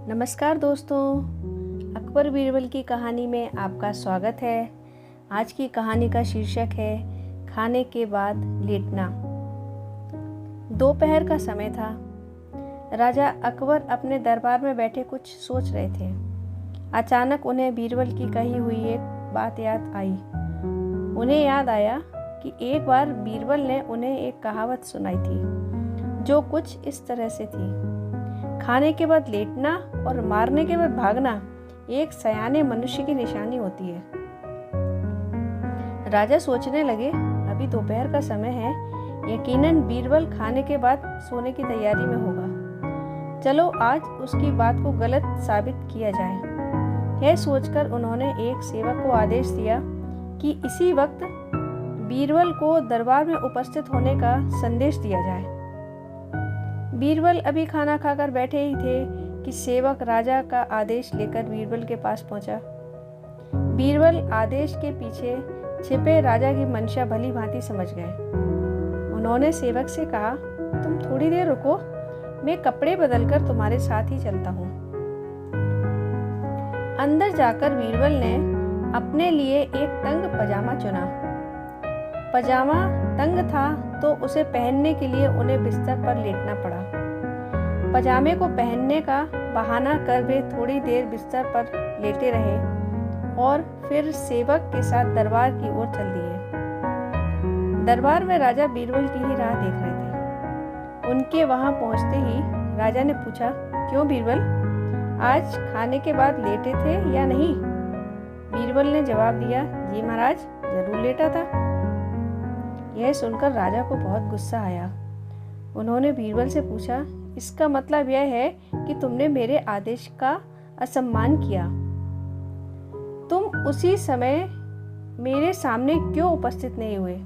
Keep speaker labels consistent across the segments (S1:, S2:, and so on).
S1: नमस्कार दोस्तों, अकबर बीरबल की कहानी में आपका स्वागत है। आज की कहानी का शीर्षक है खाने के बाद लेटना। दोपहर का समय था। राजा अकबर अपने दरबार में बैठे कुछ सोच रहे थे। अचानक उन्हें बीरबल की कही हुई एक बात याद आई। उन्हें याद आया कि एक बार बीरबल ने उन्हें एक कहावत सुनाई थी जो कुछ इस तरह से थी, खाने के बाद लेटना और मारने के बाद भागना एक सयाने मनुष्य की निशानी होती है। राजा सोचने लगे, अभी दोपहर का समय है, यकीनन बीरबल खाने के बाद सोने की तैयारी में होगा। चलो आज उसकी बात को गलत साबित किया जाए। यह सोचकर उन्होंने एक सेवक को आदेश दिया कि इसी वक्त बीरबल को दरबार में उपस्थित होने का संदेश दिया जाए। बीरबल अभी खाना खाकर बैठे ही थे कि सेवक राजा का आदेश लेकर बीरबल के पास पहुंचा। बीरबल आदेश के पीछे छिपे राजा की मंशा भली भांति समझ गए। उन्होंने सेवक से कहा, तुम थोड़ी देर रुको, मैं कपड़े बदलकर तुम्हारे साथ ही चलता हूँ। अंदर जाकर बीरबल ने अपने लिए एक तंग पजामा चुना। पजामा तंग था तो उसे पहनने के लिए उन्हें बिस्तर पर लेटना पड़ा। पजामे को पहनने का बहाना कर वे थोड़ी देर बिस्तर पर लेटे रहे और फिर सेवक के साथ दरबार की ओर चल दिए। दरबार में राजा बीरबल की ही राह देख रहे थे। उनके वहां पहुंचते ही राजा ने पूछा, क्यों बीरबल, आज खाने के बाद लेटे थे या नहीं? बीरबल ने जवाब दिया, जी महाराज, जरूर लेटा था। यह सुनकर राजा को बहुत गुस्सा आया। उन्होंने बीरबल से पूछा, इसका मतलब यह है कि तुमने मेरे आदेश का असम्मान किया। तुम उसी समय मेरे सामने क्यों उपस्थित नहीं हुए?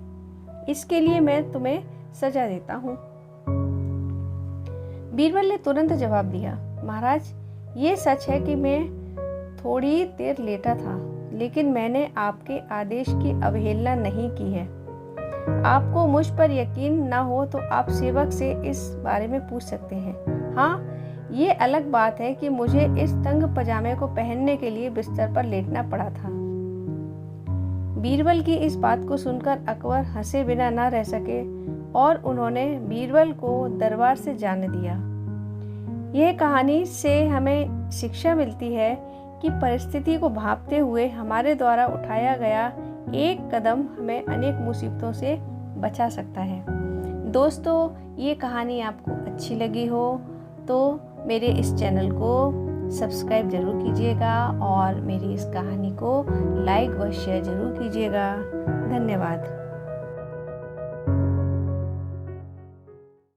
S1: इसके लिए मैं तुम्हें सजा देता हूँ। बीरबल ने तुरंत जवाब दिया, महाराज, ये सच है कि मैं थोड़ी देर लेटा था, लेकिन मैंने आपके आदेश की अवहेलना नहीं की है। आपको मुझ पर यकीन न हो तो आप सेवक से इस बारे में पूछ सकते हैं। हाँ, ये अलग बात है कि मुझे इस तंग पजामे को पहनने के लिए बिस्तर पर लेटना पड़ा था। बीरबल की इस बात को सुनकर अकबर हंसे बिना न रह सके और उन्होंने बीरबल को दरबार से जाने दिया। यह कहानी से हमें शिक्षा मिलती है कि परिस्थिति को भांपते हुए हमारे द्वारा उठाया गया एक कदम हमें अनेक मुसीबतों से बचा सकता है। दोस्तों, ये कहानी आपको अच्छी लगी हो तो मेरे इस चैनल को सब्सक्राइब जरूर कीजिएगा और मेरी इस कहानी को लाइक व शेयर जरूर कीजिएगा। धन्यवाद।